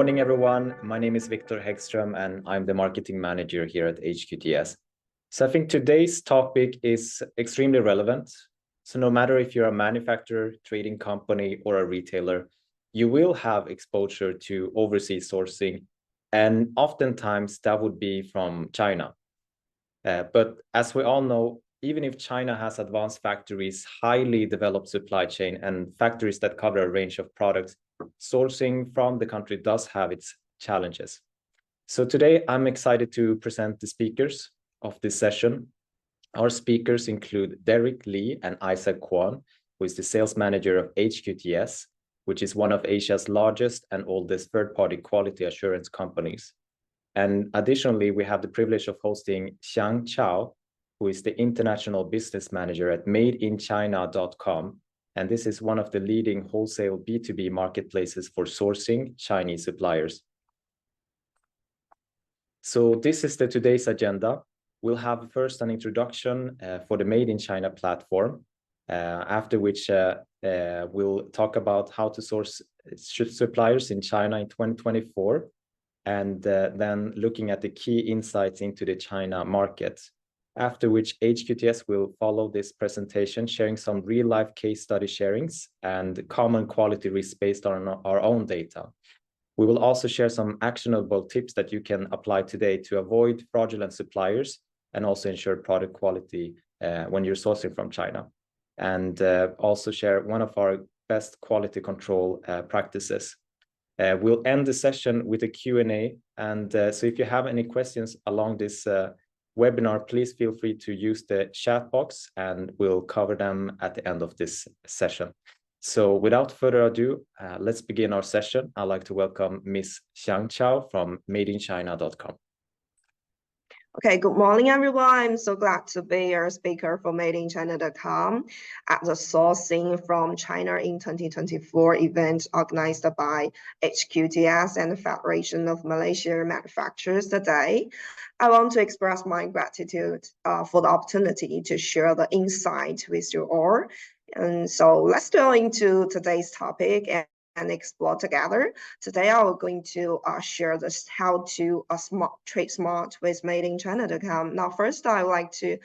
morning, everyone. My name is Victor Häggström, and I'm the marketing manager here at HQTS. So I think today's topic is extremely relevant. So no matter if you're a manufacturer, trading company, or a retailer, you will have exposure to overseas sourcing, and oftentimes that would be from China. But as we all know, even if China has advanced factories, highly developed supply chain, and factories that cover a range of products, sourcing from the country does have its challenges. So today, I'm excited to present the speakers of this session. Our speakers include Derek Lee and Isaac Kwon, who is the sales manager of HQTS, which is one of Asia's largest and oldest third-party quality assurance companies. And additionally, we have the privilege of hosting Xiang Chao, who is the international business manager at madeinchina.com. And this is one of the leading wholesale B2B marketplaces for sourcing Chinese suppliers. So this is today's agenda. We'll have first an introduction for the Made in China platform, after which we'll talk about how to source suppliers in China in 2024. And then looking at the key insights into the China market, after which HQTS will follow this presentation, sharing some real-life case study sharings and common quality risks based on our own data. We will also share some actionable tips that you can apply today to avoid fraudulent suppliers and also ensure product quality when you're sourcing from China. And also share one of our best quality control practices. We'll end the session with a Q&A. And so if you have any questions along this webinar, please feel free to use the chat box and we'll cover them at the end of this session. So without further ado, let's begin our session. I'd like to welcome Ms. Xiang Chao from madeinchina.com. Okay, good morning, everyone. I'm so glad to be your speaker for madeinchina.com at the Sourcing from China in 2024 event organized by HQTS and the Federation of Malaysian Manufacturers today. I want to express my gratitude for the opportunity to share the insight with you all. And so let's go into today's topic and explore together. Today, I'm going to share this how to trade smart with madeinchina.com. Now, first, I would like to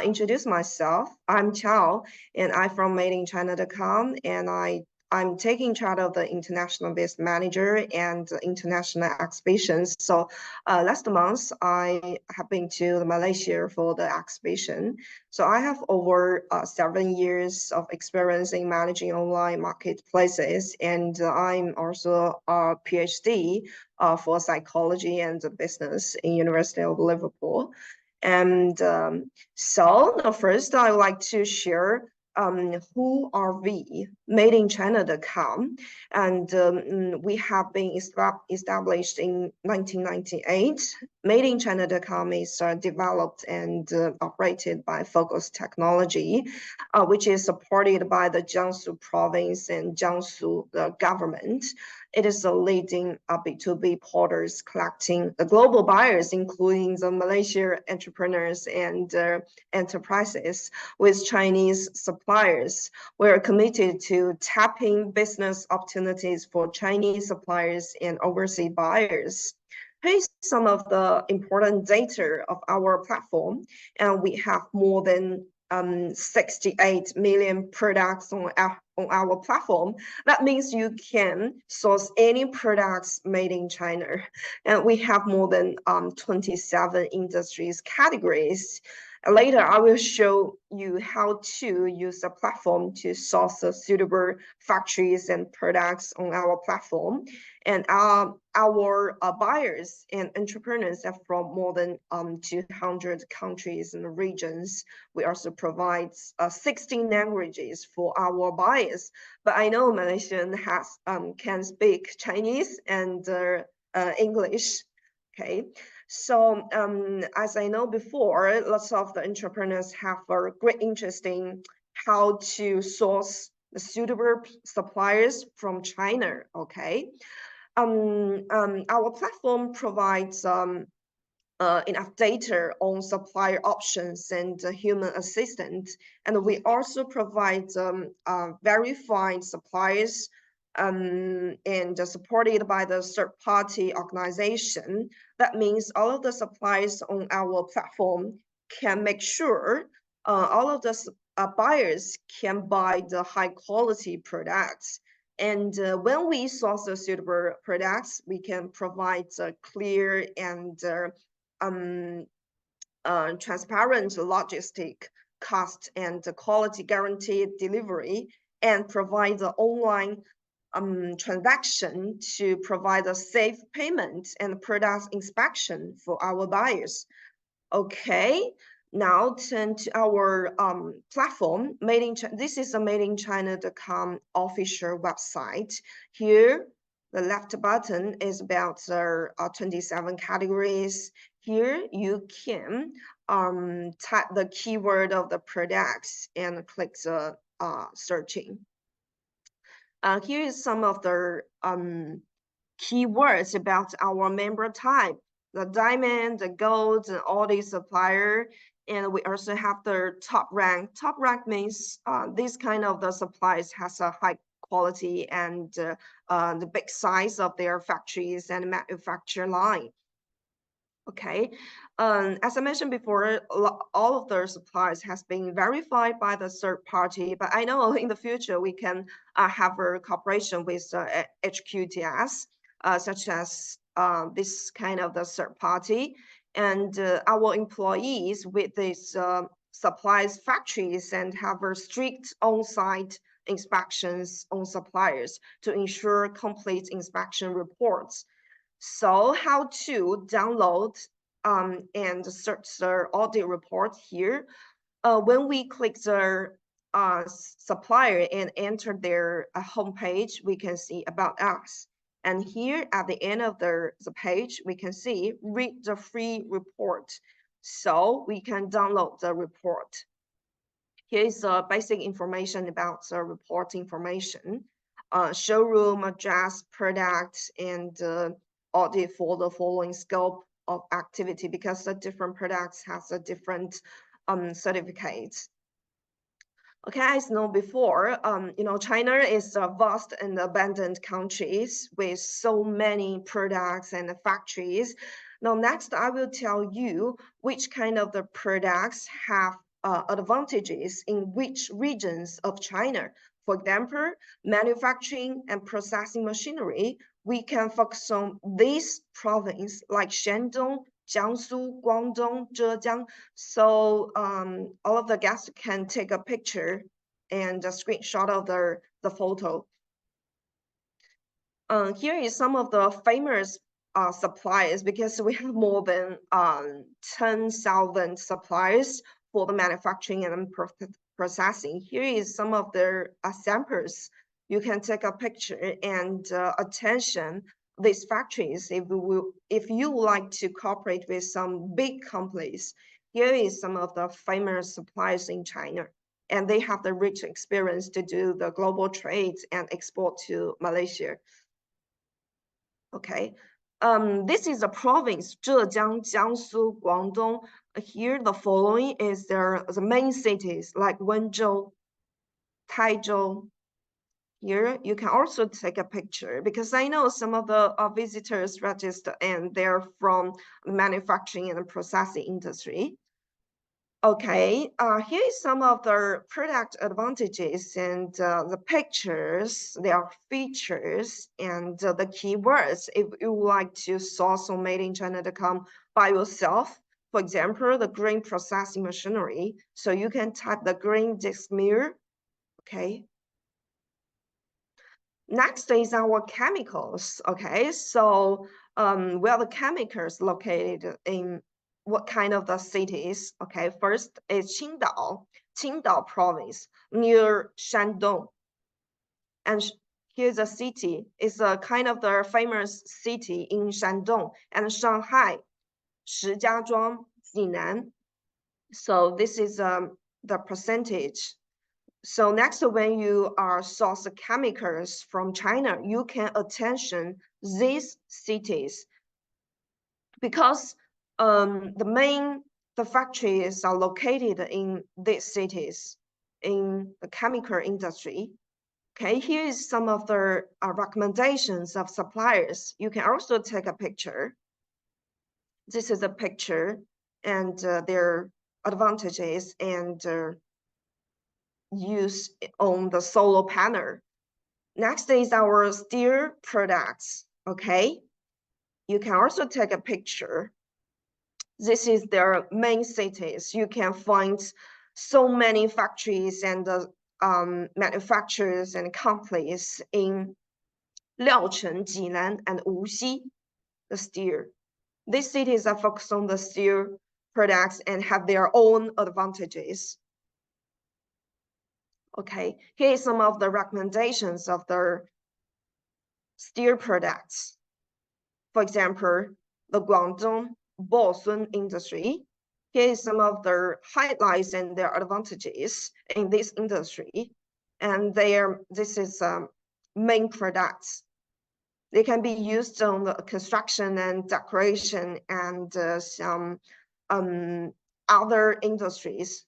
introduce myself. I'm Chao, and I'm from madeinchina.com, and I'm taking charge of the international business manager and international exhibitions. So last month, I have been to Malaysia for the exhibition. So I have over 7 years of experience in managing online marketplaces, and I'm also a PhD for psychology and business in University of Liverpool. And so first, I would like to share who are we, madeinchina.com, and we have been established in 1998. Madeinchina.com is developed and operated by Focus Technology, which is supported by the Jiangsu province and Jiangsu government. It is a leading B2B portals collecting the global buyers, including the Malaysian entrepreneurs and enterprises with Chinese suppliers. We are committed to tapping business opportunities for Chinese suppliers and overseas buyers. Here's some of the important data of our platform, and we have more than 68 million products on our platform. That means you can source any products made in China. And we have more than 27 industries categories. Later, I will show you how to use the platform to source the suitable factories and products on our platform. And our buyers and entrepreneurs are from more than 200 countries and regions. We also provide 16 languages for our buyers. But I know Malaysian can speak Chinese and English. Okay. So as I know before, lots of the entrepreneurs have a great interest in how to source the suitable suppliers from China. Okay. Our platform provides enough data on supplier options and human assistance, and we also provide verified suppliers and supported by the third-party organization. That means all of the suppliers on our platform can make sure all of the buyers can buy the high-quality products. And when we source the suitable products, we can provide a clear and transparent logistic cost and quality guaranteed delivery, and provide the online transaction to provide a safe payment and product inspection for our buyers. Okay, now turn to our platform. This is a madeinchina.com official website. Here, the left button is about the 27 categories. Here you can type the keyword of the products and click the searching. Here is some of the keywords about our member type, the diamond, the gold, and all these supplier. And we also have the top rank. Top rank means this kind of the supplies has a high quality and the big size of their factories and manufacture line. Okay, as I mentioned before, all of the supplies has been verified by the third party, but I know in the future we can have a cooperation with HQTS, such as this kind of the third party, and our employees with these supplies factories and have a strict on-site inspections on suppliers to ensure complete inspection reports. So how to download and search the audit report here. When we click the supplier and enter their homepage, we can see about us. And here at the end of the page, we can see read the free report. So we can download the report. Here is basic information about the report information. Showroom address, product, and audit for the following scope of activity, because the different products has a different certificates. Okay, as know before, China is a vast and abundant countries with so many products and factories. Now, next, I will tell you which kind of the products have advantages in which regions of China. For example, manufacturing and processing machinery, we can focus on this province like Shandong, Jiangsu, Guangdong, Zhejiang. So all of the guests can take a picture and a screenshot of the photo. Here is some of the famous suppliers, because we have more than 10,000 suppliers for the manufacturing and processing. Here is some of their samples. You can take a picture and attention these factories if you would like to cooperate with some big companies. Here is some of the famous suppliers in China, and they have the rich experience to do the global trades and export to Malaysia. Okay, this is a province, Zhejiang, Jiangsu, Guangdong. Here, the following is the main cities like Wenzhou, Taizhou. Here, you can also take a picture, because I know some of the visitors register and they're from the manufacturing and processing industry. Okay, here is some of the product advantages and the pictures, their features, and the keywords. If you would like to source on madeinchina.com by yourself, for example, the grain processing machinery, so you can type the grain disc mirror. Okay. Next is our chemicals. Okay, so where the chemicals located in what kind of the cities? Okay, first is Qingdao province near Shandong. And here's a city. It's a kind of the famous city in Shandong, and Shanghai, Shijiazhuang, Jinan. So this is the percentage. So next, when you are source chemicals from China, you can attention these cities, because the factories are located in these cities in the chemical industry. Okay, here is some of the recommendations of suppliers. You can also take a picture. This is a picture and their advantages and use on the solar panel. Next is our steel products. Okay, you can also take a picture. This is their main cities. You can find so many factories and manufacturers and companies in Liaocheng, Jinan, and Wuxi, the steel. These cities are focused on the steel products and have their own advantages. Okay, here is some of the recommendations of the steel products. For example, the Guangdong Bosun industry. Here is some of the highlights and their advantages in this industry. And this is main products. They can be used on the construction and decoration and some other industries.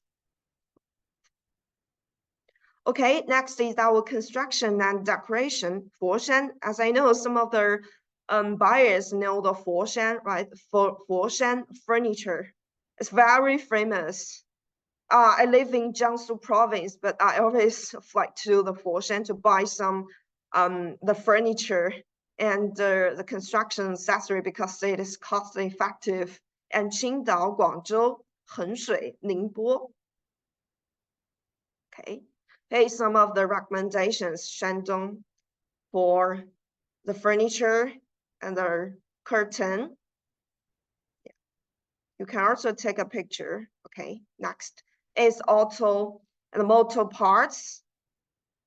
Okay, next is our construction and decoration, Foshan. As I know, some of the buyers know the Foshan, right? Foshan furniture. It's very famous. I live in Jiangsu province, but I always fly to the Foshan to buy some the furniture and the construction accessory because it is cost effective. And Qingdao, Guangzhou, Henshui, Ningbo. Okay. Hey, some of the recommendations, Shandong for the furniture and the curtain. Yeah. You can also take a picture. Okay, next is auto and motor parts.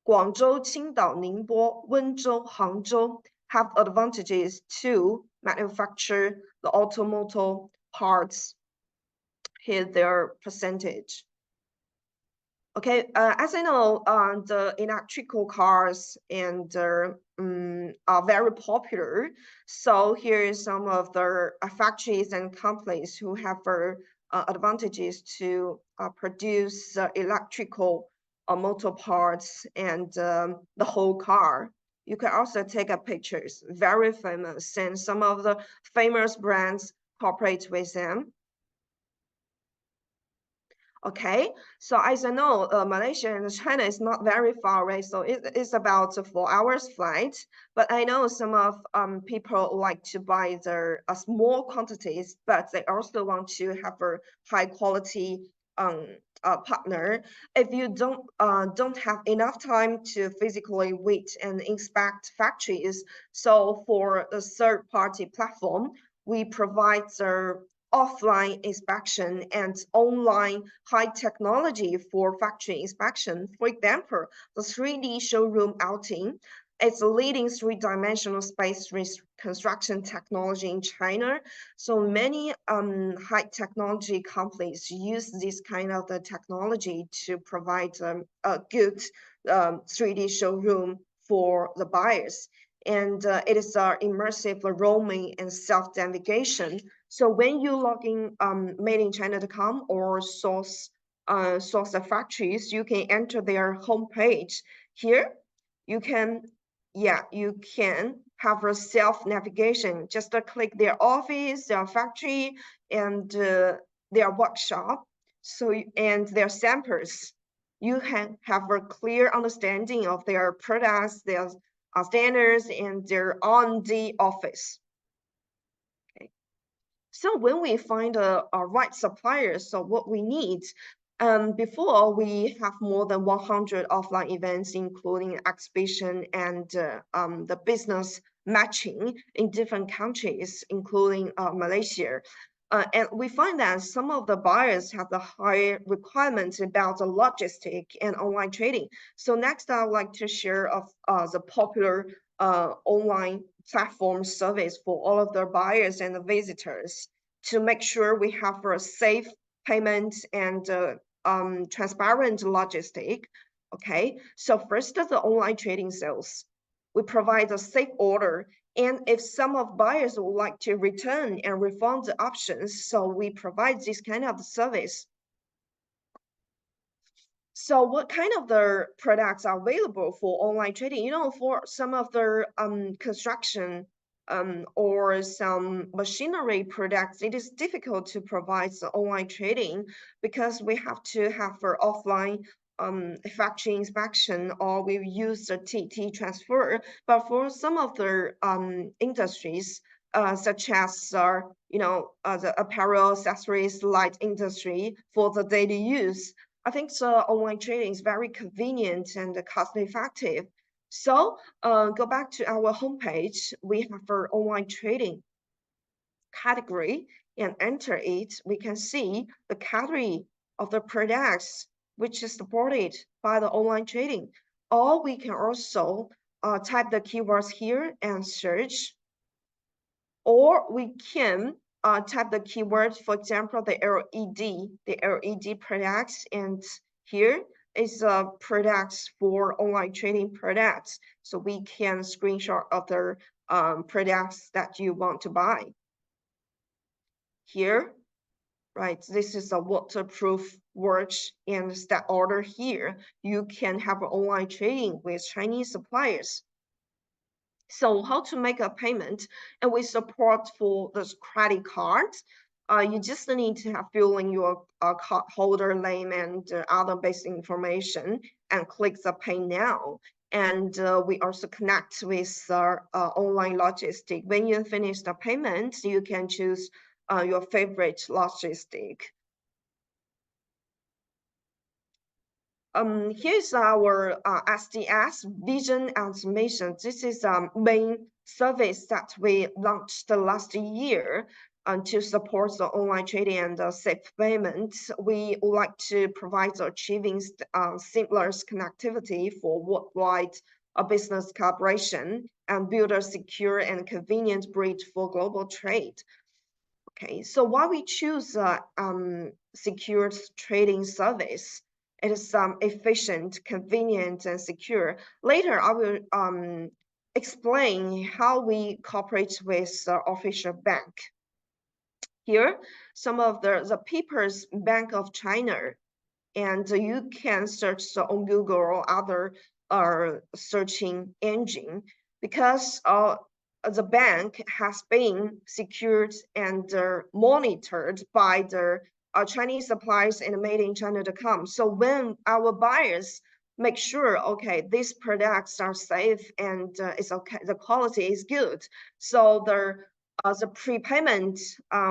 Guangzhou, Qingdao, Ningbo, Wenzhou, Hangzhou have advantages to manufacture the automotive parts. Here's their percentage. Okay, as I know, the electrical cars and are very popular. So here is some of the factories and companies who have advantages to produce electrical motor parts and the whole car. You can also take a pictures, very famous, and some of the famous brands cooperate with them. Okay, so as I know, Malaysia and China is not very far away, so it is about a 4 hours flight. But I know some of people like to buy their small quantities, but they also want to have a high quality partner. If you don't have enough time to physically wait and inspect factories, so for the third party platform, we provide the offline inspection and online high technology for factory inspection. For example, the 3D showroom outing. It's a leading three-dimensional space construction technology in China. So many high technology companies use this kind of the technology to provide a good 3D showroom for the buyers. And it is immersive roaming and self-navigation. So when you log in madeinchina.com or source factories, you can enter their homepage. Here, you can have a self-navigation. Just click their office, their factory, and their workshop. So and their samples. You can have a clear understanding of their products, their standards, and their R&D office. So when we find a right supplier, so what we need, before we have more than 100 offline events, including exhibition and the business matching in different countries, including Malaysia. And we find that some of the buyers have the high requirements about the logistic and online trading. So next, I would like to share of the popular online platform service for all of the buyers and the visitors to make sure we have a safe payment and transparent logistic. Okay, so first the online trading sales. We provide a safe order, and if some of buyers would like to return and refund the options, so we provide this kind of service. So what kind of the products are available for online trading? You know, for some of the construction or some machinery products, it is difficult to provide the online trading because we have to have for offline factory inspection, or we use the TT transfer. But for some of the industries, such as the apparel, accessories, light industry for the daily use, I think the online trading is very convenient and cost effective. So go back to our homepage. We have our online trading category and enter it. We can see the category of the products which is supported by the online trading. Or we can also type the keywords here and search. Or we can type the keyword, for example, the LED products, and here is products for online trading products. So we can screenshot of the products that you want to buy. Here, right, this is a waterproof watch, and that order here, you can have online trading with Chinese suppliers. So how to make a payment, and we support for this credit card. You just need to have fill in your card holder name and other basic information and click the pay now. And we also connect with online logistic. When you finish the payment, you can choose your favorite logistic. Here's our SDS vision and mission. This is a main service that we launched last year to support the online trading and safe payments. We would like to provide achieving seamless connectivity for worldwide business collaboration and build a secure and convenient bridge for global trade. Okay, so why we choose secured trading service? It is efficient, convenient, and secure. Later, I will explain how we cooperate with the official bank. Here, some of the People's Bank of China, and you can search on Google or other searching engine, because the bank has been secured and monitored by the Chinese suppliers and made in China.com. So when our buyers make sure, okay, these products are safe and it's okay, the quality is good, so the prepayment,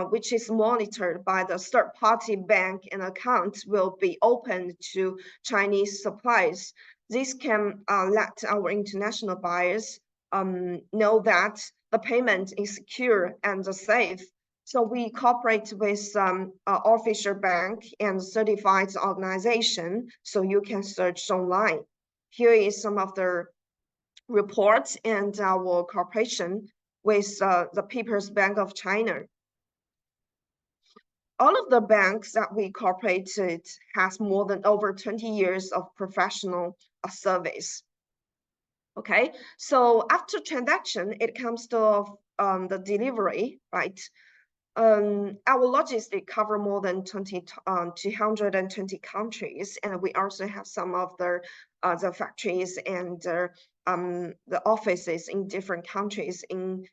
which is monitored by the third-party bank and account, will be opened to Chinese suppliers. This can let our international buyers know that the payment is secure and safe. So we cooperate with official bank and certified organization, so you can search online. Here is some of the reports and our cooperation with the People's Bank of China. All of the banks that we cooperated has more than over 20 years of professional service. Okay, so after transaction, it comes to the delivery, right? Our logistics cover more than 220 countries, and we also have some of the factories and the offices in different countries,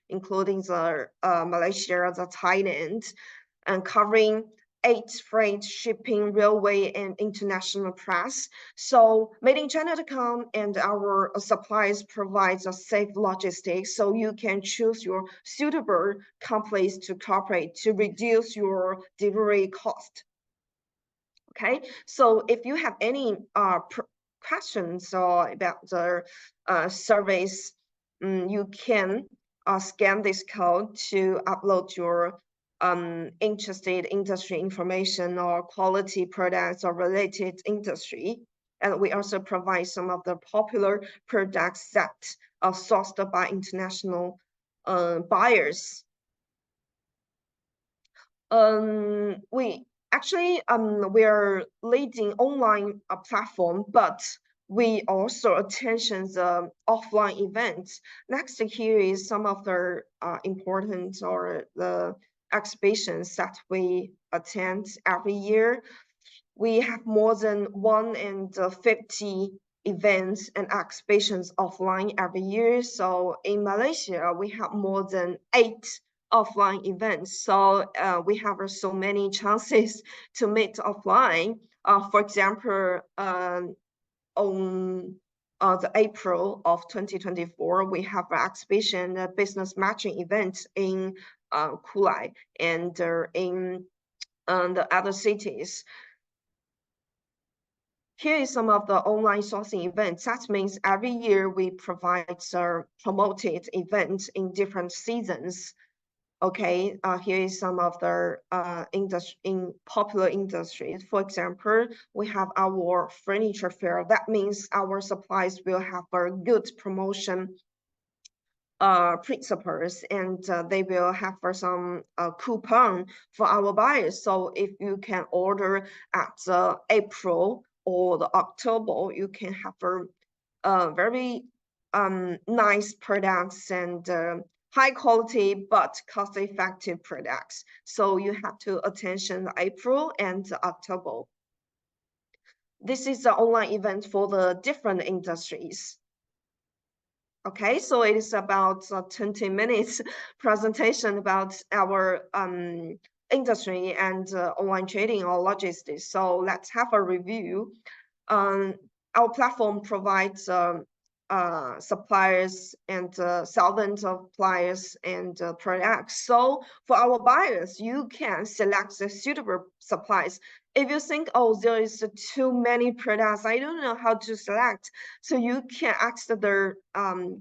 including the Malaysia, the Thailand, and covering 8 freight, shipping, railway, and international press. So Made in China.com and our suppliers provides a safe logistics, so you can choose your suitable companies to cooperate to reduce your delivery cost. Okay, so if you have any questions about the service, you can scan this code to upload your interested industry information or quality products or related industry. And we also provide some of the popular products that are sourced by international buyers. We actually we're leading online platform, but we also attention the offline events. Next here is some of the important or the exhibitions that we attend every year. we have more than 150 events and exhibitions offline every year. So in Malaysia, we have more than 8 offline events. So we have so many chances to meet offline. For example, on the April of 2024, we have an exhibition, a business matching event in Kulai and in the other cities. Here is some of the online sourcing events. That means every year we provide promoted events in different seasons. Okay, here is some of the in popular industries. For example, we have our furniture fair. That means our supplies will have a good promotion principles, and they will have some coupon for our buyers. So if you can order at April or the October, you can have a very nice products and high quality but cost effective products. So you have to attention April and October. This is the online event for the different industries. Okay, so it is about 20 minutes presentation about our industry and online trading or logistics. So let's have a review. Our platform provides suppliers and thousands of suppliers and products. So for our buyers, you can select the suitable supplies. If you think, oh, there is too many products, I don't know how to select. So you can ask the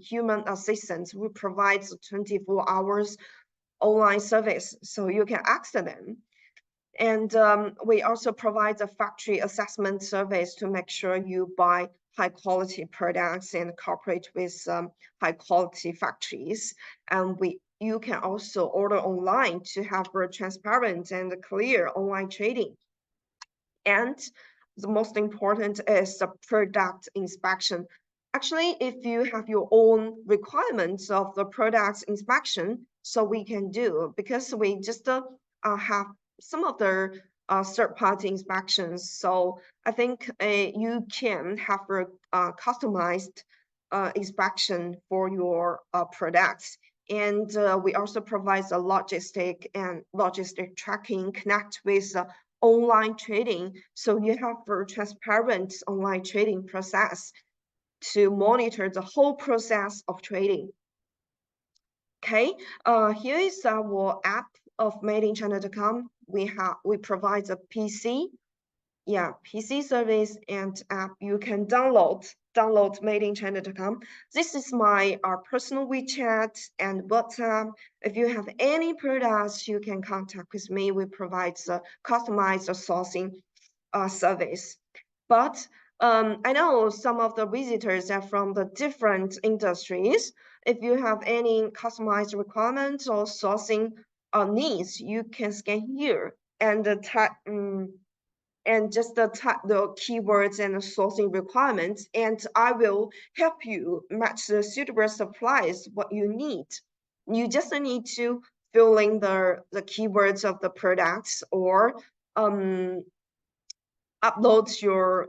human assistant who provides 24 hours online service. So you can ask them. And we also provide a factory assessment service to make sure you buy high quality products and cooperate with high quality factories. And you can also order online to have a transparent and clear online trading. And the most important is the product inspection. Actually, if you have your own requirements of the product inspection, so we can do, because we just have some of the third-party inspections. So I think you can have a customized inspection for your products. And we also provide the logistic tracking, connect with online trading. So you have a transparent online trading process to monitor the whole process of trading. Okay, here is our app of madeinchina.com. We provide a PC service and app. You can download madeinchina.com. This is my personal WeChat and WhatsApp. If you have any products, you can contact with me. We provide the customized sourcing service. But I know some of the visitors are from the different industries. If you have any customized requirements or sourcing needs, you can scan here and type and just type the keywords and the sourcing requirements, and I will help you match the suitable supplies what you need. You just need to fill in the keywords of the products or upload your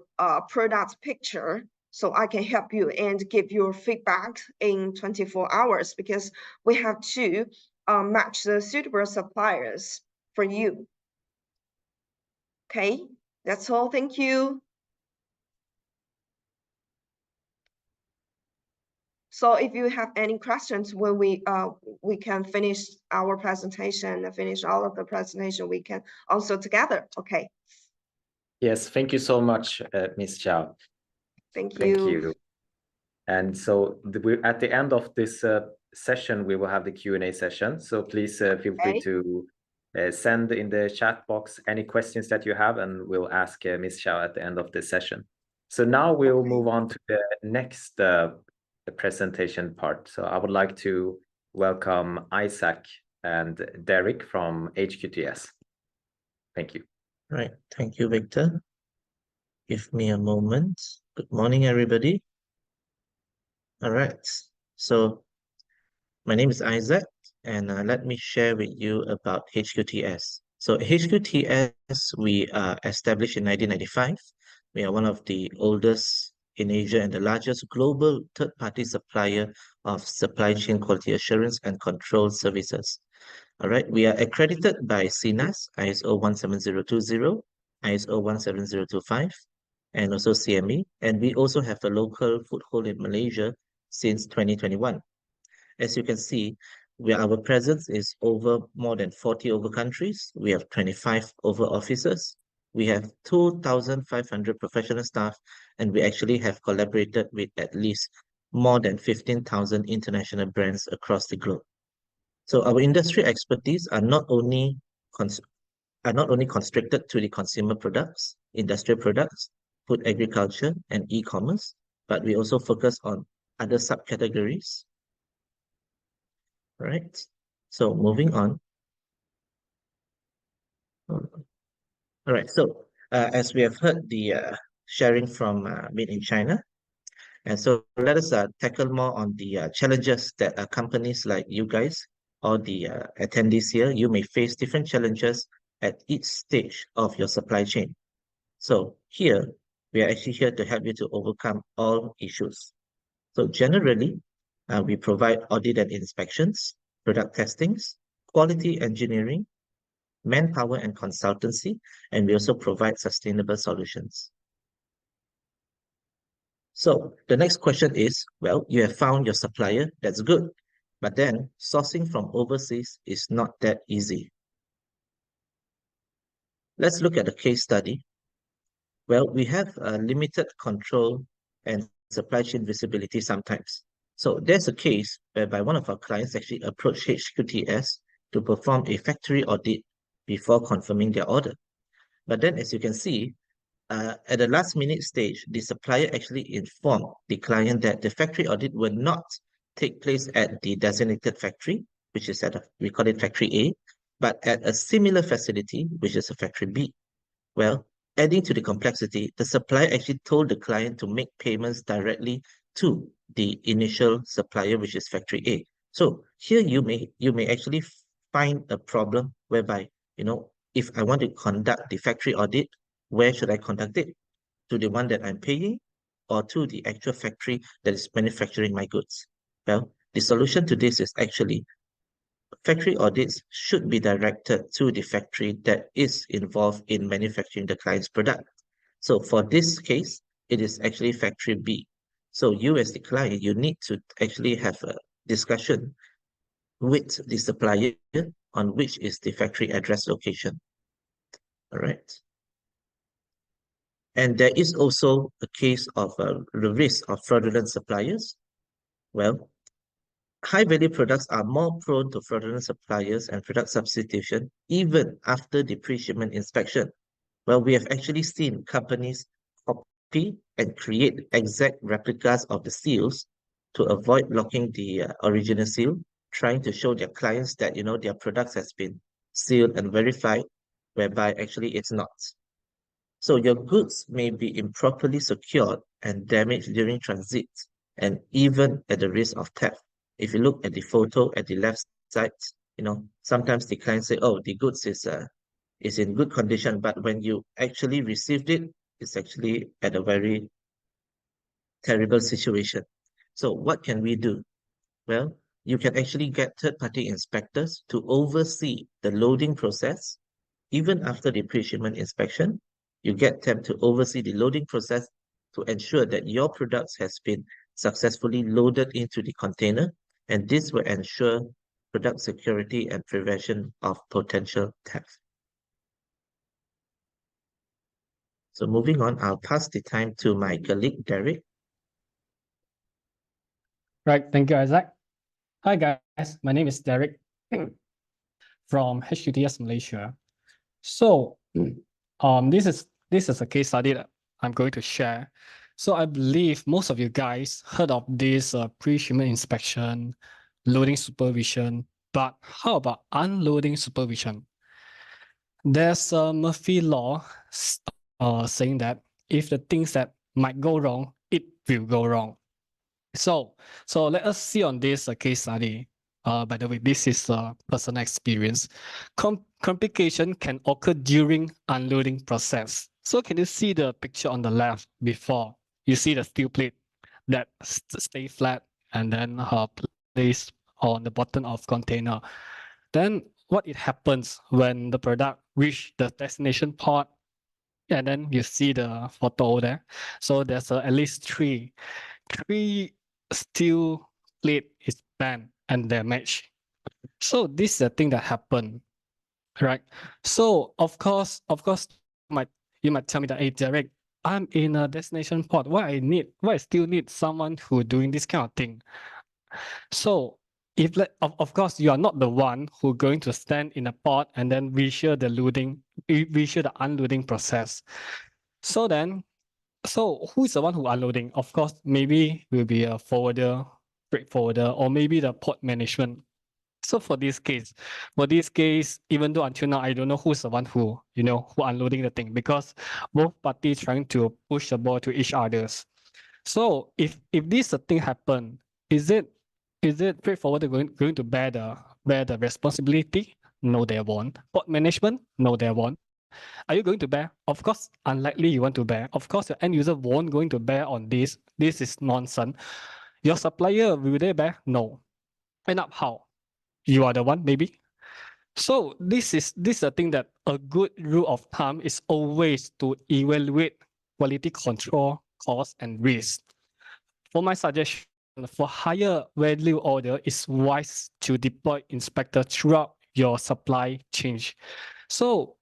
product picture, so I can help you and give you feedback in 24 hours, because we have to match the suitable suppliers for you. Okay, that's all. Thank you. So if you have any questions when we can finish our presentation, finish all of the presentation, we can answer together. Okay. Yes, thank you so much, Ms. Chow. Thank you. Thank you. And so at the end of this session, we will have the Q&A session. So please feel free to send in the chat box any questions that you have, and we'll ask Ms. Chow at the end of this session. So now we'll move on to the next presentation part. So I would like to welcome Isaac and Derek from HQTS. Thank you. Right. Thank you, Victor. Give me a moment. Good morning, everybody. All right. So my name is Isaac, and let me share with you about HQTS. So HQTS, we established in 1995. We are one of the oldest in Asia and the largest global third-party supplier of supply chain quality assurance and control services. All right, we are accredited by CNAS, ISO 17020, ISO 17025, and also CME. And we also have a local foothold in Malaysia since 2021. As you can see, our presence is over more than 40 over countries. We have 25 over offices. We have 2,500 professional staff, and we actually have collaborated with at least more than 15,000 international brands across the globe. So our industry expertise are not only constricted to the consumer products, industrial products, food agriculture, and e-commerce, but we also focus on other subcategories. Right. So moving on. All right. So as we have heard the sharing from Made in China, and so let us tackle more on the challenges that companies like you guys or the attendees here, you may face different challenges at each stage of your supply chain. So here, we are actually here to help you to overcome all issues. So generally, we provide audit and inspections, product testings, quality engineering, manpower and consultancy, and we also provide sustainable solutions. So the next question is, well, you have found your supplier, that's good, but then sourcing from overseas is not that easy. Let's look at a case study. Well, we have limited control and supply chain visibility sometimes. So there's a case whereby one of our clients actually approached HQTS to perform a factory audit before confirming their order. But then, as you can see, at the last minute stage, the supplier actually informed the client that the factory audit will not take place at the designated factory, which is we call it factory A, but at a similar facility, which is a factory B. Well, adding to the complexity, the supplier actually told the client to make payments directly to the initial supplier, which is factory A. So here you may actually find a problem whereby, if I want to conduct the factory audit, where should I conduct it? To the one that I'm paying or to the actual factory that is manufacturing my goods? Well, the solution to this is actually factory audits should be directed to the factory that is involved in manufacturing the client's product. So for this case, it is actually factory B. So you as the client, you need to actually have a discussion with the supplier on which is the factory address location. All right. And there is also a case of the risk of fraudulent suppliers. Well, high-value products are more prone to fraudulent suppliers and product substitution even after the pre-shipment inspection. Well, we have actually seen companies copy and create exact replicas of the seals to avoid blocking the original seal, trying to show their clients that, their products has been sealed and verified, whereby actually it's not. So your goods may be improperly secured and damaged during transit, and even at the risk of theft. If you look at the photo at the left side, sometimes the clients say, oh, the goods is in good condition, but when you actually received it, it's actually at a very terrible situation. So what can we do? Well, you can actually get third-party inspectors to oversee the loading process. Even after the pre-shipment inspection, you get them to oversee the loading process to ensure that your products has been successfully loaded into the container, and this will ensure product security and prevention of potential theft. So moving on, I'll pass the time to my colleague, Derek. Right, thank you, Isaac. Hi guys, my name is Derek from HQTS Malaysia. So this is a case study that I'm going to share. So I believe most of you guys heard of this pre-shipment inspection, loading supervision, but how about unloading supervision? There's a Murphy law saying that if the things that might go wrong, it will go wrong. So let us see on this case study. By the way, this is a personal experience. Complication can occur during unloading process. So can you see the picture on the left before? You see the steel plate that stay flat and then placed on the bottom of container. Then what it happens when the product reach the destination port, and then you see the photo there. So there's at least three steel plate is bent and damaged. So this is the thing that happened, right? So of course, you might tell me that, hey, Derek, I'm in a destination port. Why I still need someone who doing this kind of thing? So if of course you are not the one who going to stand in a port and then visual the unloading process. So then, so who is the one who unloading? Of course, maybe will be a forwarder, freight forwarder, or maybe the port management. So for this case, even though until now I don't know who's the one who unloading the thing, because both parties trying to push the ball to each others. So if this thing happen, is it freight forwarder going to bear the responsibility? No, they won't. Port management? No, they won't. Are you going to bear? Of course, unlikely you want to bear. Of course, your end user won't going to bear on this. This is nonsense. Your supplier, will they bear? No. End up how? You are the one, maybe. So this is a thing that a good rule of thumb is always to evaluate quality control, cost, and risk. For my suggestion, for higher value order, it's wise to deploy inspector throughout your supply chain. So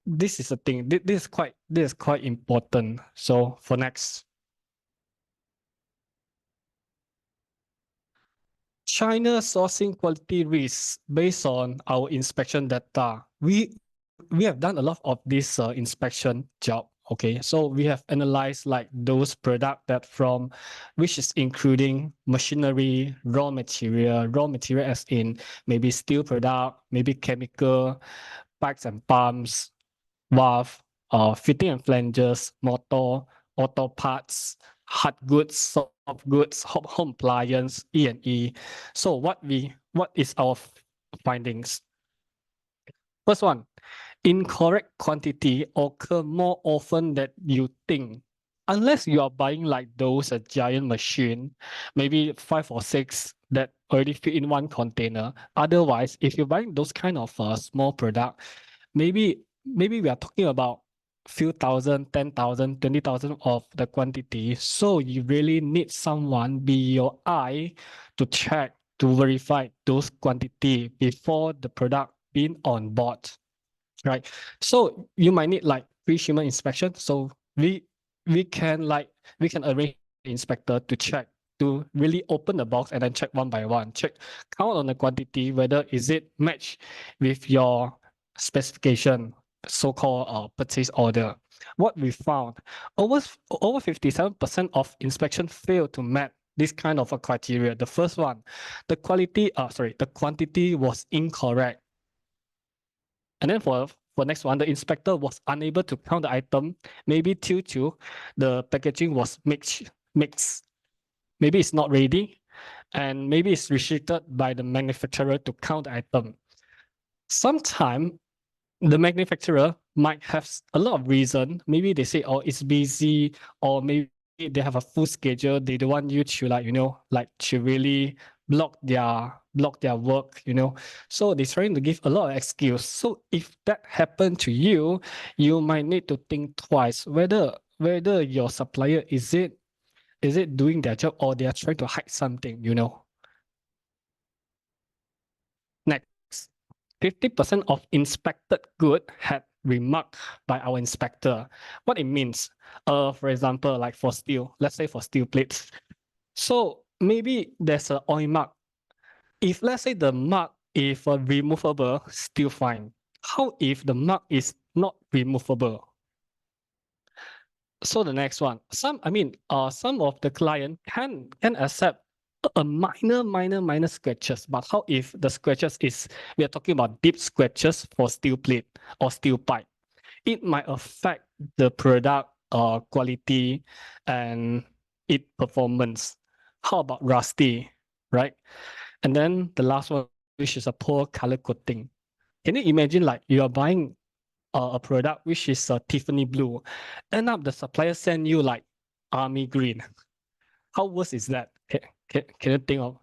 this is a thing. This is quite important. So for next. China sourcing quality risks based on our inspection data. We have done a lot of this inspection job. Okay, so we have analyzed like those product that from which is including machinery, raw material as in maybe steel product, maybe chemical, pipes and pumps, valve, fitting and flanges, motor, auto parts, hard goods, soft goods, home appliance, E&E. So what is our findings? First one, incorrect quantity occur more often than you think. Unless you are buying like those giant machine, maybe 5 or 6 that already fit in one container. Otherwise, if you're buying those kind of small product, maybe we are talking about few thousand, 10,000, 20,000 of the quantity. So you really need someone be your eye to check, to verify those quantity before the product being on board, right? So you might need like pre-shipment inspection. So we can arrange the inspector to check, to really open the box and then check one by one, count on the quantity, whether is it match with your specification, so-called purchase order. What we found, over 57% of inspection failed to meet this kind of a criteria. The first one, the quantity was incorrect. And then for next one, the inspector was unable to count the item, maybe due to the packaging was mixed. Maybe it's not ready, and maybe it's restricted by the manufacturer to count the item. Sometimes the manufacturer might have a lot of reason. Maybe they say, oh, it's busy, or maybe they have a full schedule. They don't want you to to really block their work, So they're trying to give a lot of excuse. So if that happened to you, you might need to think twice whether your supplier is it doing their job or they are trying to hide something, Next, 50% of inspected good had remarked by our inspector. What it means, for example, like for steel, let's say for steel plates. So maybe there's an oil mark. If let's say the mark is removable, still fine. How if the mark is not removable? So the next one, some of the client can accept a minor scratches, but how if the scratches we are talking about deep scratches for steel plate or steel pipe? It might affect the product quality and its performance. How about rusty, right? And then the last one, which is a poor color coding. Can you imagine like you are buying a product which is Tiffany blue, end up the supplier send you like army green? How worse is that? Can you think of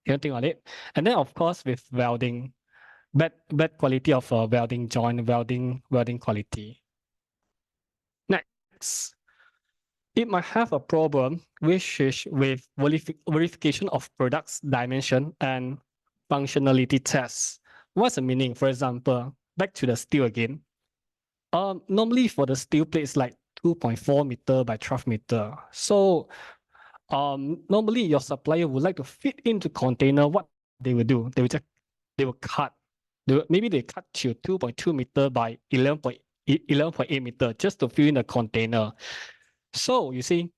it? And then of course with welding, bad quality of welding joint, welding quality. Next, it might have a problem which is with verification of products dimension and functionality tests. What's the meaning? For example, back to the steel again. Normally for the steel plate, it's like 2.4 meter by 12 meter. So normally your supplier would like to fit into container. What they will do, they will cut. Maybe they cut to 2.2 meter by 11.8 meter just to fill in the container. So you see,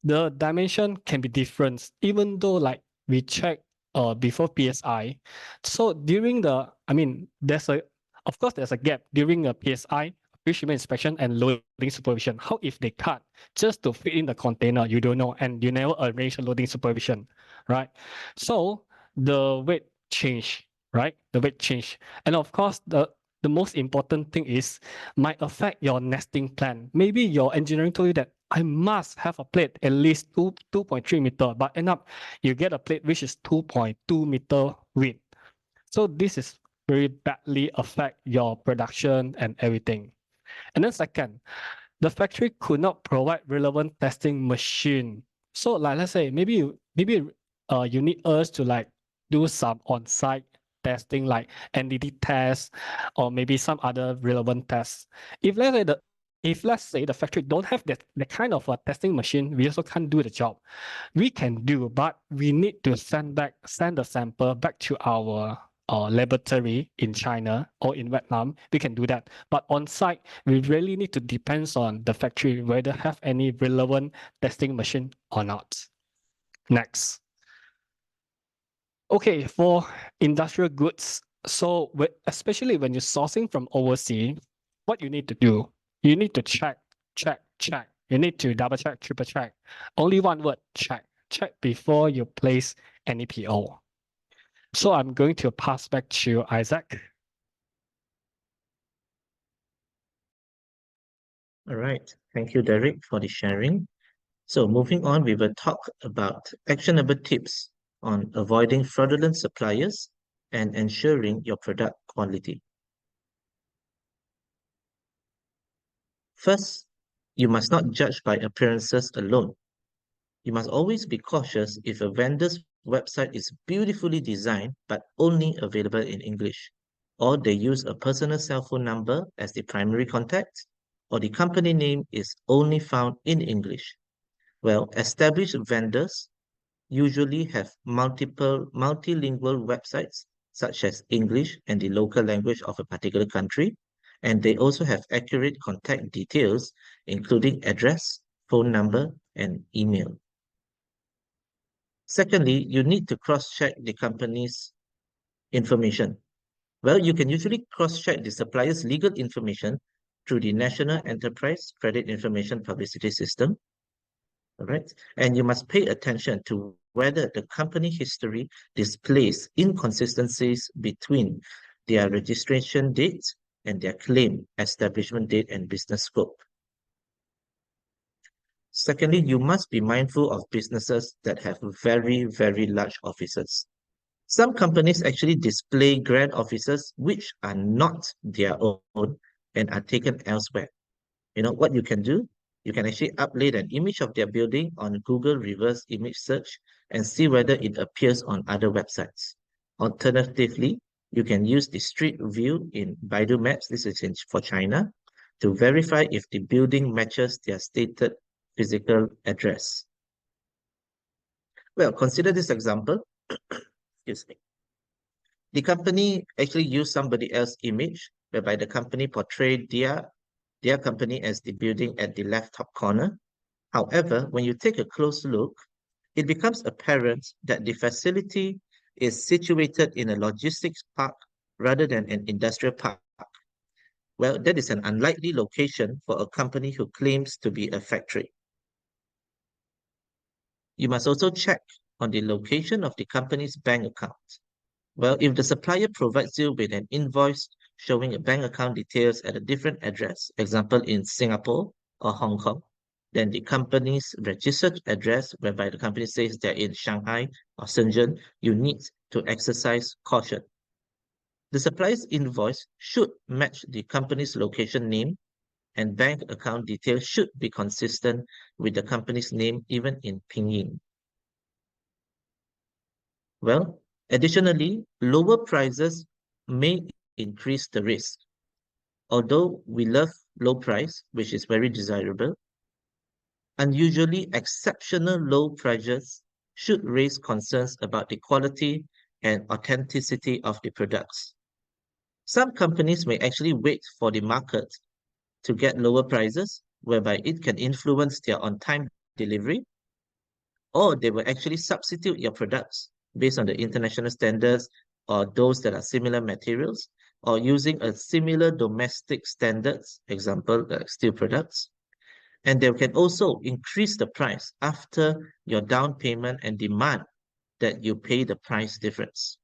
the dimension can be different, even though like we check before PSI. So during the, of course there's a gap during a PSI, pre-shipment inspection and loading supervision. How if they cut just to fit in the container? You don't know, and you never arrange a loading supervision, right? So the weight change, right? The weight change, and of course the most important thing is might affect your nesting plan. Maybe your engineering told you that I must have a plate at least 2.3 meter, but end up you get a plate which is 2.2 meter width. So this is very badly affect your production and everything. And then second, the factory could not provide relevant testing machine. So like let's say maybe you need us to like do some on-site testing like NDT tests or maybe some other relevant tests. If let's say the factory don't have that kind of a testing machine, we also can't do the job. We can do, but we need to send the sample back to our laboratory in China or in Vietnam. We can do that, but on site we really need to depend on the factory whether have any relevant testing machine or not. Next. Okay, for industrial goods, so especially when you're sourcing from overseas, what you need to do, you need to check. You need to double check, triple check. Only one word, check. Check before you place any PO. So I'm going to pass back to Isaac. All right. Thank you, Derek, for the sharing. So moving on, we will talk about actionable tips on avoiding fraudulent suppliers and ensuring your product quality. First, you must not judge by appearances alone. You must always be cautious if a vendor's website is beautifully designed but only available in English, or they use a personal cell phone number as the primary contact, or the company name is only found in English. Well, established vendors usually have multilingual websites, such as English and the local language of a particular country, and they also have accurate contact details, including address, phone number, and email. Secondly, you need to cross-check the company's information. Well, you can usually cross-check the supplier's legal information through the National Enterprise Credit Information Publicity System. All right, and you must pay attention to whether the company history displays inconsistencies between their registration date and their claim establishment date and business scope. Secondly, you must be mindful of businesses that have very, very large offices. Some companies actually display grand offices which are not their own and are taken elsewhere. You know what you can do? You can actually upload an image of their building on Google reverse image search and see whether it appears on other websites. Alternatively, you can use the street view in Baidu Maps, this is for China, to verify if the building matches their stated physical address. Well, consider this example. Excuse me. The company actually used somebody else's image, whereby the company portrayed their company as the building at the left top corner. However, when you take a close look, it becomes apparent that the facility is situated in a logistics park rather than an industrial park. Well, that is an unlikely location for a company who claims to be a factory. You must also check on the location of the company's bank account. Well, if the supplier provides you with an invoice showing a bank account details at a different address, example in Singapore or Hong Kong, then the company's registered address, whereby the company says they're in Shanghai or Shenzhen, you need to exercise caution. The supplier's invoice should match the company's location name, and bank account details should be consistent with the company's name, even in pinyin. Well, additionally, lower prices may increase the risk. Although we love low price, which is very desirable, unusually exceptional low prices should raise concerns about the quality and authenticity of the products. Some companies may actually wait for the market to get lower prices, whereby it can influence their on-time delivery, or they will actually substitute your products based on the international standards or those that are similar materials, or using a similar domestic standards, example, steel products. And they can also increase the price after your down payment and demand that you pay the price difference.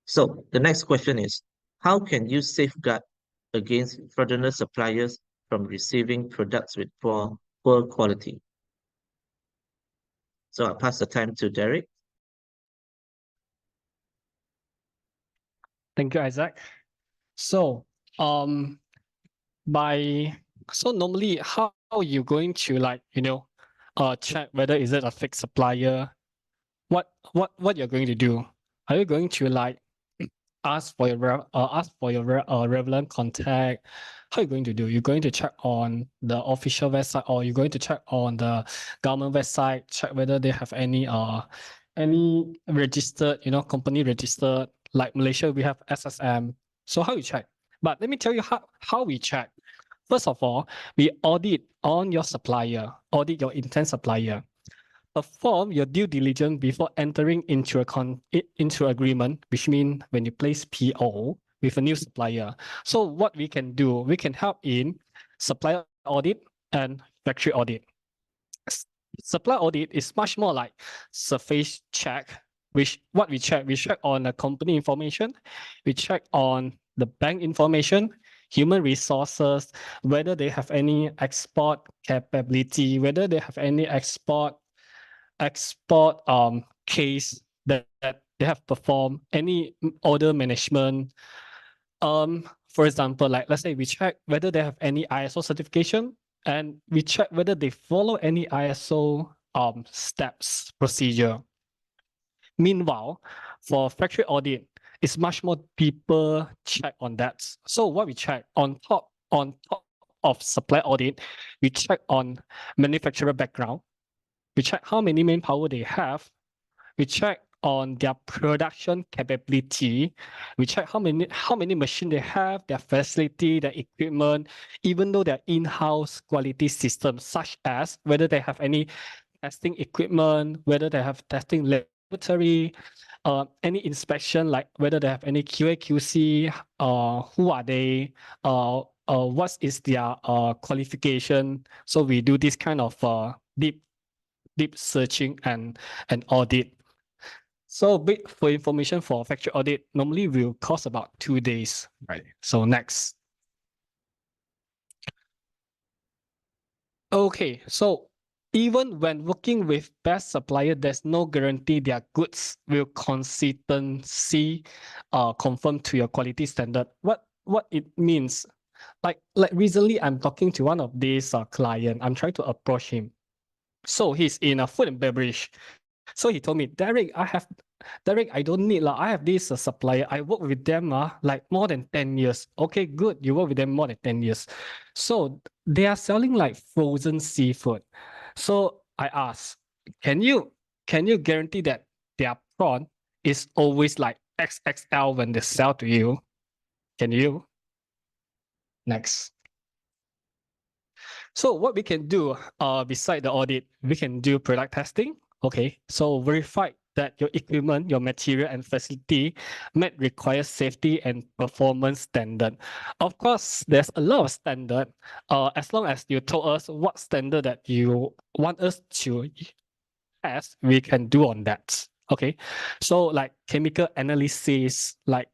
So the next question is, how can you safeguard against fraudulent suppliers from receiving products with poor quality? So I'll pass the time to Derek. Thank you, Isaac. So, normally how are you going to check whether is it a fake supplier? What you're going to do? Are you going to ask for your relevant contact? How are you going to do? You're going to check on the official website, or you're going to check on the government website, check whether they have any registered, company registered. Like Malaysia, we have SSM. So how you check? But let me tell you how we check. First of all, we audit on your supplier, audit your intent supplier. Perform your due diligence before entering into agreement, which means when you place PO with a new supplier. So what we can do, we can help in supplier audit and factory audit. Supply audit is much more like surface check, which what we check on the company information, we check on the bank information, human resources, whether they have any export capability, whether they have any export case that they have performed, any order management. For example, like let's say we check whether they have any ISO certification, and we check whether they follow any ISO steps procedure. Meanwhile, for factory audit, it's much more people check on that. So what we check on top of supply audit, we check on manufacturer background. We check how many manpower they have. We check on their production capability. We check how many machines they have, their facility, their equipment, even though their in-house quality systems, such as whether they have any testing equipment, whether they have testing laboratory, any inspection, like whether they have any QA, QC, who are they, what is their qualification. So we do this kind of deep searching and audit. So for information for factory audit, normally will cost about 2 days, right? So next. Okay, so even when working with best supplier, there's no guarantee their goods will consistency conform to your quality standard. What it means, like recently I'm talking to one of these client. I'm trying to approach him. So he's in a food and beverage. So he told me, Derek, I don't need I have this supplier. I work with them like more than 10 years. Okay, good. You work with them more than 10 years. So they are selling like frozen seafood. So I asked, can you guarantee that their prawn is always like XXL when they sell to you? Can you? Next. So what we can do beside the audit, we can do product testing. Okay, so verify that your equipment, your material and facility met required safety and performance standard. Of course, there's a lot of standard. As long as you told us what standard that you want us to tests we can do on that. Okay, so like chemical analysis, like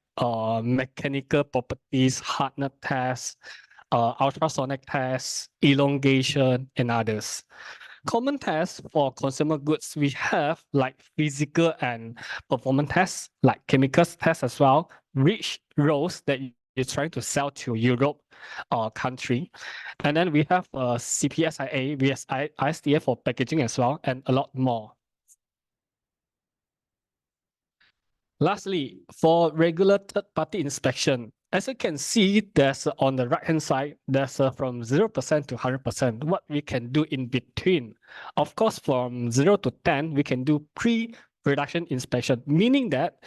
mechanical properties, hardness tests, ultrasonic tests, elongation, and others. Common tests for consumer goods we have like physical and performance tests, like chemicals tests as well, which roles that you're trying to sell to Europe or country. And then we have CPSIA, ISTA for packaging as well, and a lot more. Lastly, for regular third-party inspection, as you can see, there's on the right-hand side, there's from 0% to 100%. What we can do in between, of course, from 0 to 10, we can do pre-production inspection, meaning that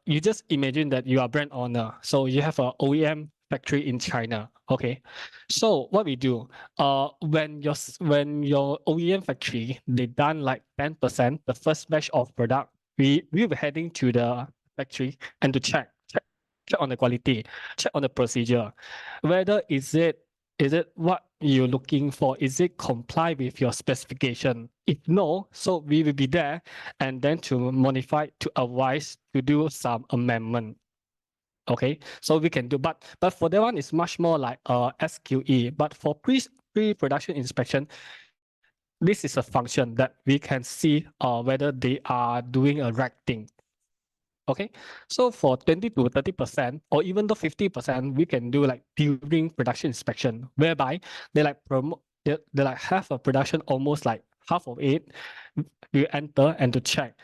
you just imagine that you are brand owner, so you have an OEM factory in China. Okay, so what we do, when your OEM factory they done like 10%, the first batch of product. We were heading to the factory and to check on the quality, check on the procedure, whether is it what you're looking for, is it comply with your specification? If no, so we will be there and then to modify, to advise, to do some amendment. Okay, so we can do, but for that one it's much more like SQE. But for pre-production inspection, this is a function that we can see whether they are doing a right thing. Okay, so for 20 to 30% or even though 50%, we can do like during production inspection, whereby they like they like have a production almost like half of it. We enter and to check.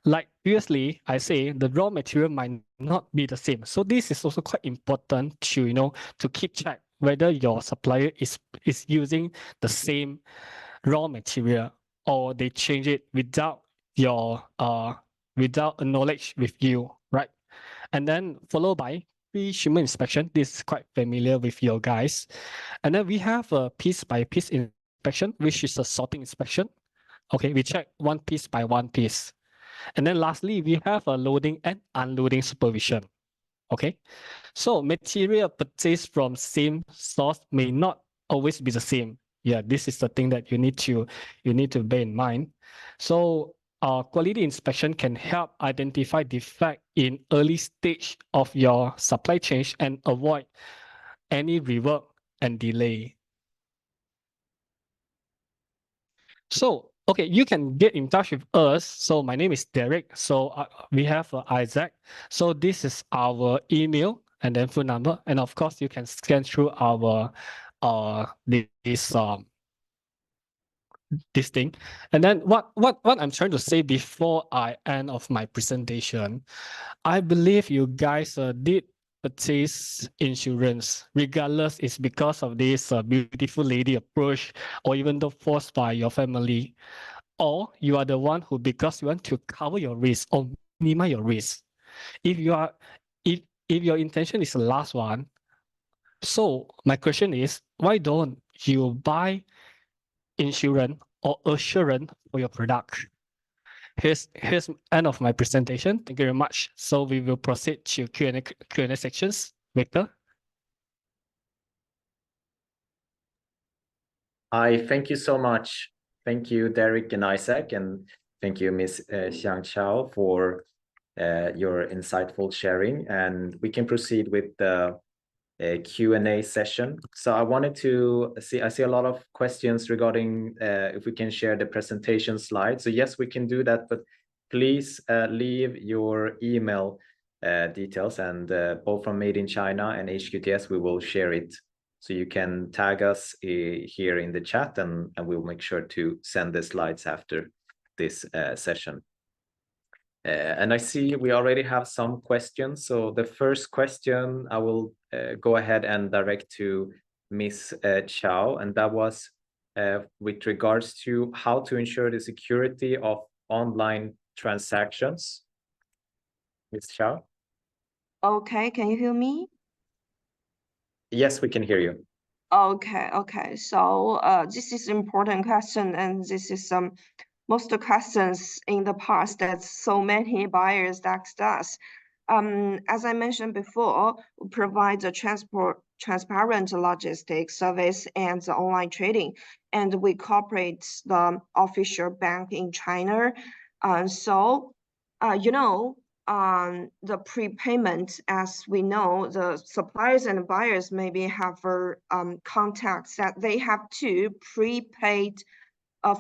Like previously, I say the raw material might not be the same. So this is also quite important to to keep check whether your supplier is using the same raw material or they change it without your without a knowledge with you, right? And then followed by pre-shipment inspection. This is quite familiar with you guys. And then we have a piece by piece inspection, which is a sorting inspection. Okay, we check one piece by one piece. And then lastly, we have a loading and unloading supervision. Okay, so material purchased from same source may not always be the same. Yeah, this is the thing that you need to bear in mind. So quality inspection can help identify defect in early stage of your supply chain and avoid any rework and delay. So, okay, you can get in touch with us. So my name is Derek. So we have Isaac. So this is our email and then phone number. And of course, you can scan through our this thing. And then what I'm trying to say before I end of my presentation, I believe you guys did purchase insurance, regardless it's because of this beautiful lady approach, or even though forced by your family, or you are the one who, because you want to cover your risk or minimize your risk. If you are, if your intention is the last one, so my question is, why don't you buy insurance or assurance for your product? Here's end of my presentation. Thank you very much. So we will proceed to Q&A sections. Victor. Hi, thank you so much. Thank you, Derek and Isaac, and thank you, Ms. Xiang Chao, for your insightful sharing. And we can proceed with the Q&A session. So I wanted to see, I see a lot of questions regarding if we can share the presentation slide. So yes, we can do that, but please leave your email details, and both from Made in China and HQTS, we will share it. So you can tag us here in the chat, and we'll make sure to send the slides after this session. And I see we already have some questions. So the first question I will go ahead and direct to Ms. Chao, and that was with regards to how to ensure the security of online transactions. Ms. Chao? Okay, can you hear me? Yes, we can hear you. Okay. So this is important question, and this is most questions in the past that so many buyers asked us. As I mentioned before, we provide the transparent logistics service and the online trading, and we cooperate the official bank in China. The prepayment, as we know, the suppliers and buyers maybe have contacts that they have to prepaid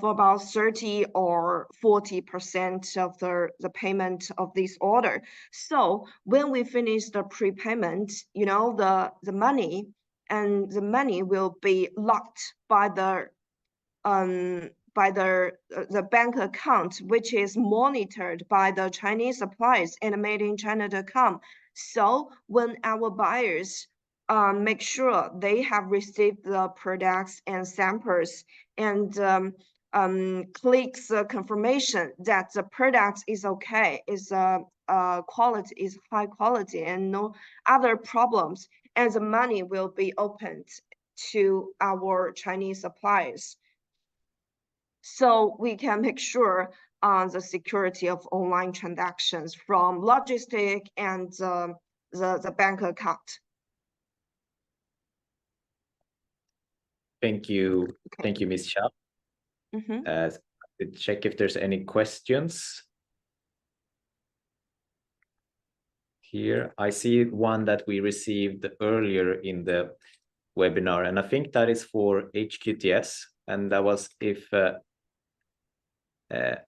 for about 30 or 40% of the payment of this order. So when we finish the prepayment, the money will be locked by the bank account, which is monitored by the Chinese suppliers and Made-in-China.com. So when our buyers make sure they have received the products and samples and clicks confirmation that the product is okay, quality is high quality and no other problems, and the money will be opened to our Chinese suppliers. So we can make sure the security of online transactions from logistic and the bank account. Thank you. Okay. Thank you, Ms. Xiao. To check if there's any questions. Here, I see one that we received earlier in the webinar, and I think that is for HQTS. And that was if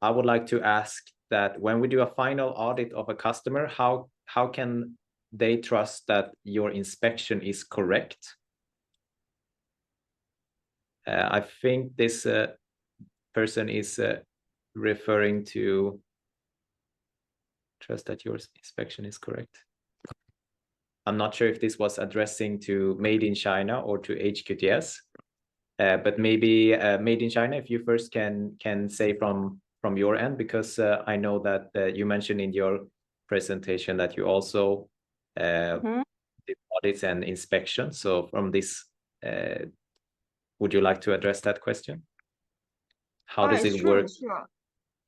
I would like to ask that when we do a final audit of a customer, how can they trust that your inspection is correct? I think this person is referring to trust that your inspection is correct. I'm not sure if this was addressing to Made in China or to HQTS, but maybe Made in China, if you first can say from your end, because I know that you mentioned in your presentation that you also did audits and inspections. So from this, would you like to address that question? How does it work? Sure.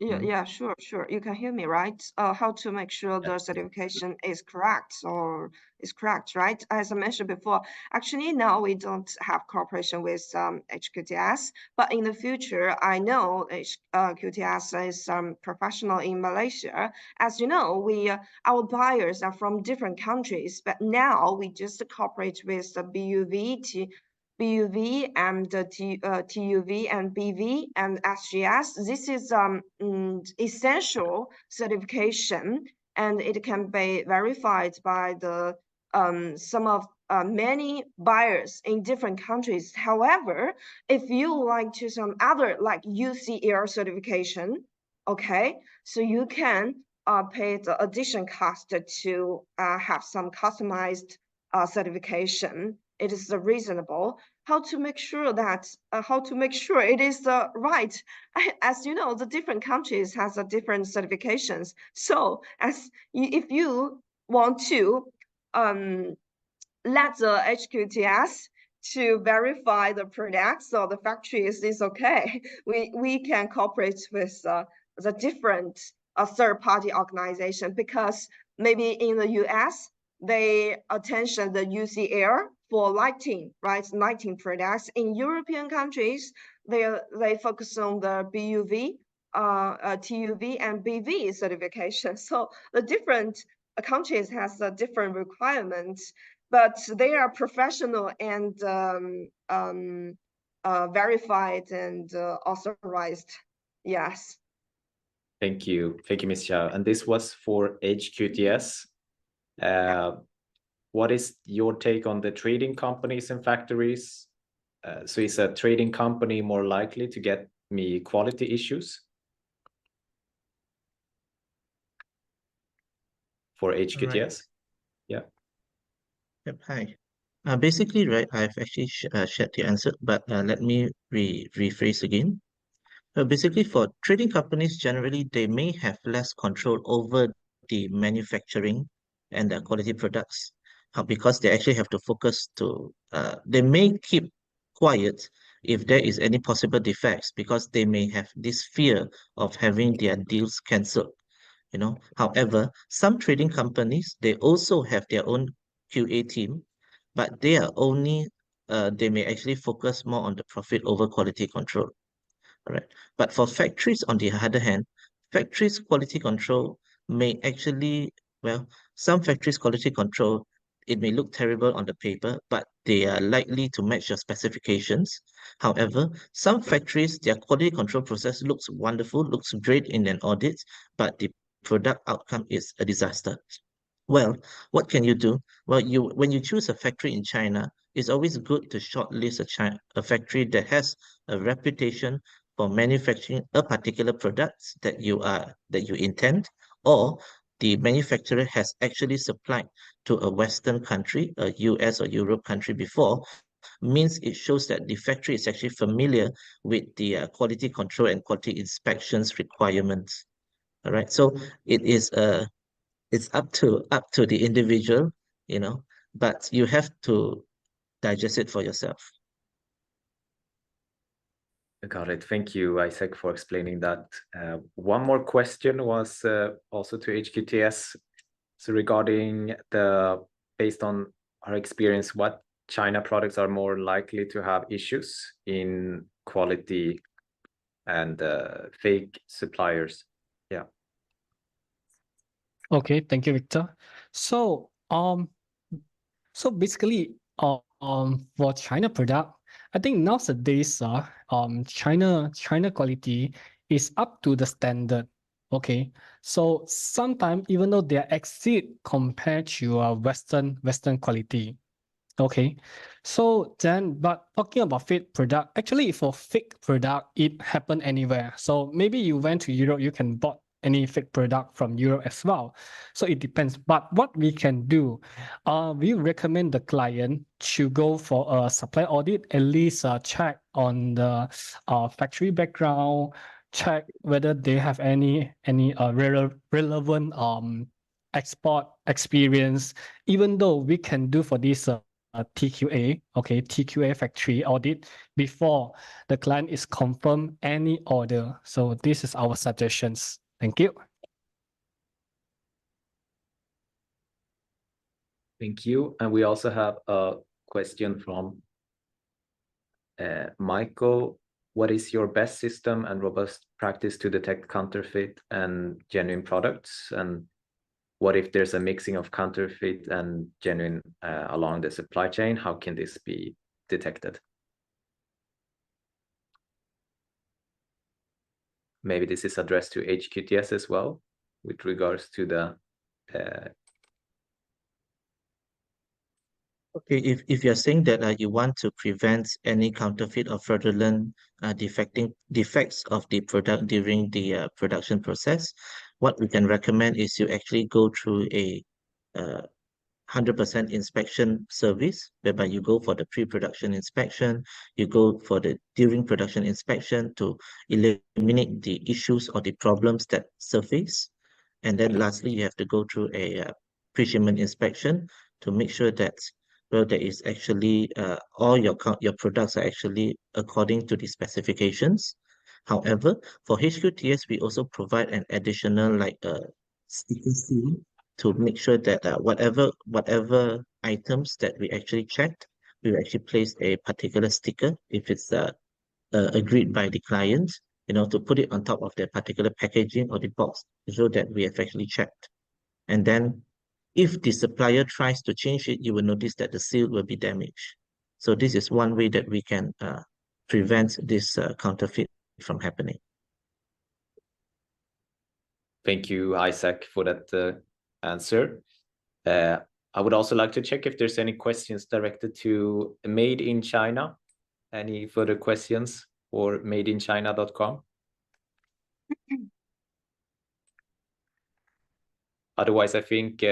Yeah, sure. You can hear me, right? How to make sure the certification is correct, right? As I mentioned before, actually now we don't have cooperation with HQTS, but in the future, I know HQTS is professional in Malaysia. As you know, our buyers are from different countries, but now we just cooperate with the BUV and TUV and BV and SGS. This is essential certification, and it can be verified by the many buyers in different countries. However, if you like to some other like UCL certification, okay, so you can pay the additional cost to have some customized certification. It is reasonable. How to make sure it is right? As you know, the different countries has different certifications. So if you want to let the HQTS to verify the products or the factories is okay, we can cooperate with the different third-party organization, because maybe in the US they attention the UCL for lighting, right? Lighting products. In European countries, they focus on the BUV, TUV, and BV certification. So the different countries has different requirements, but they are professional and verified and authorized. Yes. Thank you, Ms. Xiao. And this was for HQTS. What is your take on the trading companies and factories? So is a trading company more likely to get me quality issues for HQTS? Right. Yeah. Yep. Hi. Basically, right, I've actually shared the answer, but let me rephrase again. Basically, for trading companies, generally, they may have less control over the manufacturing and the quality products because they actually have to focus they may keep quiet if there is any possible defects because they may have this fear of having their deals cancelled. However, some trading companies, they also have their own QA team, but they are only they may actually focus more on the profit over quality control. All right. But for factories, on the other hand, factories quality control may actually, well, some factories quality control, it may look terrible on the paper, but they are likely to match your specifications. However, some factories, their quality control process looks wonderful, looks great in an audit, but the product outcome is a disaster. Well, what can you do? Well, when you choose a factory in China, it's always good to shortlist a factory that has a reputation for manufacturing a particular product that you intend, or the manufacturer has actually supplied to a Western country, a US or Europe country before, means it shows that the factory is actually familiar with the quality control and quality inspections requirements. All right, so it is it's up to the individual, but you have to digest it for yourself. Got it. Thank you, Isaac, for explaining that. One more question was also to HQTS. So regarding based on our experience, what China products are more likely to have issues in quality and fake suppliers? Yeah. Okay, thank you, Victor. So basically, for China product, I think nowadays, China quality is up to the standard. Okay, so sometimes even though they exceed compared to Western quality. Okay, so then, but talking about fake product, actually for fake product, it happen anywhere. So maybe you went to Europe, you can bought any fake product from Europe as well. So it depends. But what we can do, we recommend the client to go for a supply audit, at least check on the factory background, check whether they have any relevant export experience, even though we can do for this TQA, okay, TQA factory audit before the client is confirmed any order. So this is our suggestions. Thank you. Thank you. And we also have a question from Michael. What is your best system and robust practice to detect counterfeit and genuine products? And what if there's a mixing of counterfeit and genuine along the supply chain? How can this be detected? Maybe this is addressed to HQTS as well, with regards to the Okay, if you're saying that you want to prevent any counterfeit or fraudulent defects of the product during the production process, what we can recommend is you actually go through a 100% inspection service, whereby you go for the pre-production inspection, you go for the during production inspection to eliminate the issues or the problems that surface. And then lastly, you have to go through a pre-shipment inspection to make sure that, well, there is actually all your products are actually according to the specifications. However, for HQTS, we also provide an additional like sticker seal to make sure that whatever items that we actually checked, we will actually place a particular sticker if it's agreed by the client, to put it on top of their particular packaging or the box to show that we have actually checked. And then if the supplier tries to change it, you will notice that the seal will be damaged. So this is one way that we can prevent this counterfeit from happening. Thank you, Isaac, for that answer. I would also like to check if there's any questions directed to Made in China. Any further questions for madeinchina.com? Otherwise, I think,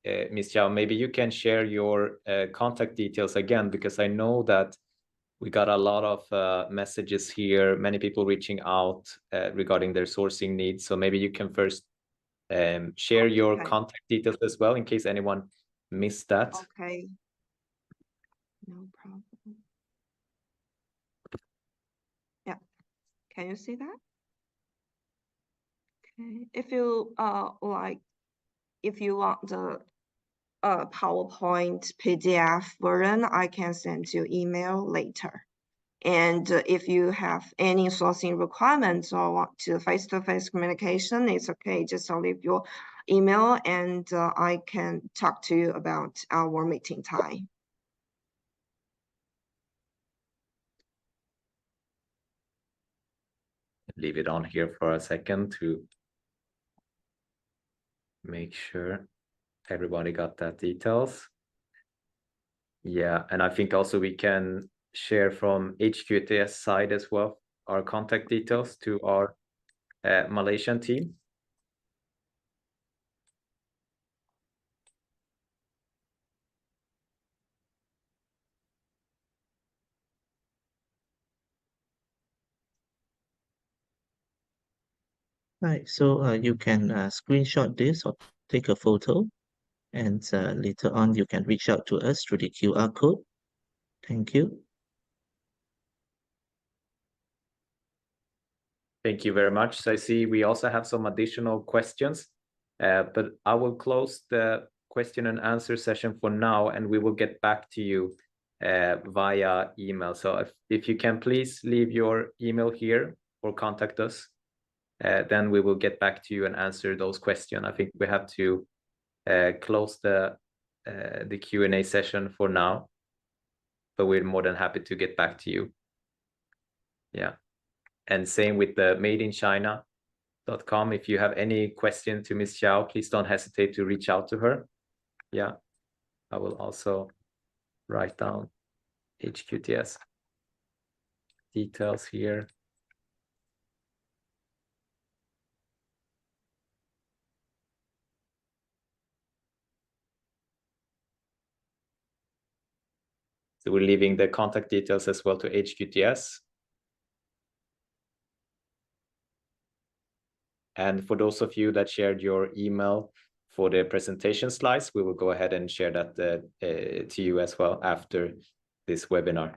Ms. Zhao, maybe you can share your contact details again, because I know that we got a lot of messages here, many people reaching out regarding their sourcing needs. So maybe you can first share your contact details as well, in case anyone missed that. Okay, no problem. Yeah, can you see that? Okay, if you want the PowerPoint PDF version, I can send you email later. And if you have any sourcing requirements or want to face-to-face communication, it's okay. Just leave your email and I can talk to you about our meeting time. Leave it on here for a second to make sure everybody got that details. Yeah, and I think also we can share from HQTS side as well our contact details to our Malaysian team. Right, so you can screenshot this or take a photo, and later on you can reach out to us through the QR code. Thank you. Thank you very much. So I see we also have some additional questions, but I will close the question and answer session for now, and we will get back to you via email. So if you can please leave your email here or contact us, then we will get back to you and answer those questions. I think we have to close the Q&A session for now, but we're more than happy to get back to you. Yeah. And same with the madeinchina.com. If you have any question to Ms. Xiao, please don't hesitate to reach out to her. Yeah, I will also write down HQTS details here. So we're leaving the contact details as well to HQTS. And for those of you that shared your email for the presentation slides, we will go ahead and share that to you as well after this webinar.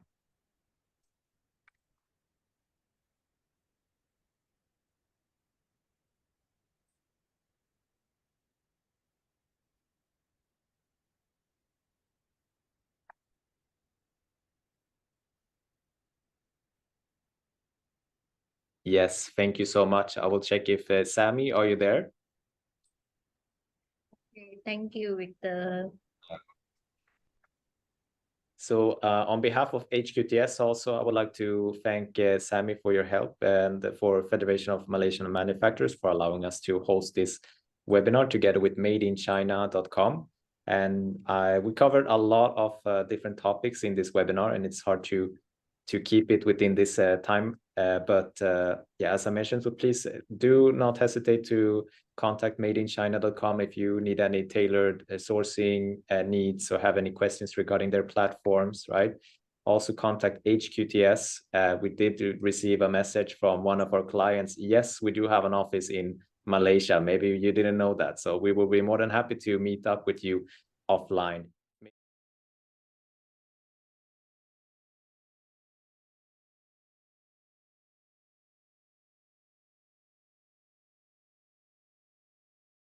Yes, thank you so much. I will check if Sammy, are you there? Okay, thank you, Victor. So on behalf of HQTS also, I would like to thank Sammy for your help and for Federation of Malaysian Manufacturers for allowing us to host this webinar together with madeinchina.com. And we covered a lot of different topics in this webinar, and it's hard to keep it within this time. But yeah, as I mentioned, so please do not hesitate to contact madeinchina.com if you need any tailored sourcing needs or have any questions regarding their platforms, right? Also contact HQTS. We did receive a message from one of our clients. Yes, we do have an office in Malaysia. Maybe you didn't know that. So we will be more than happy to meet up with you offline.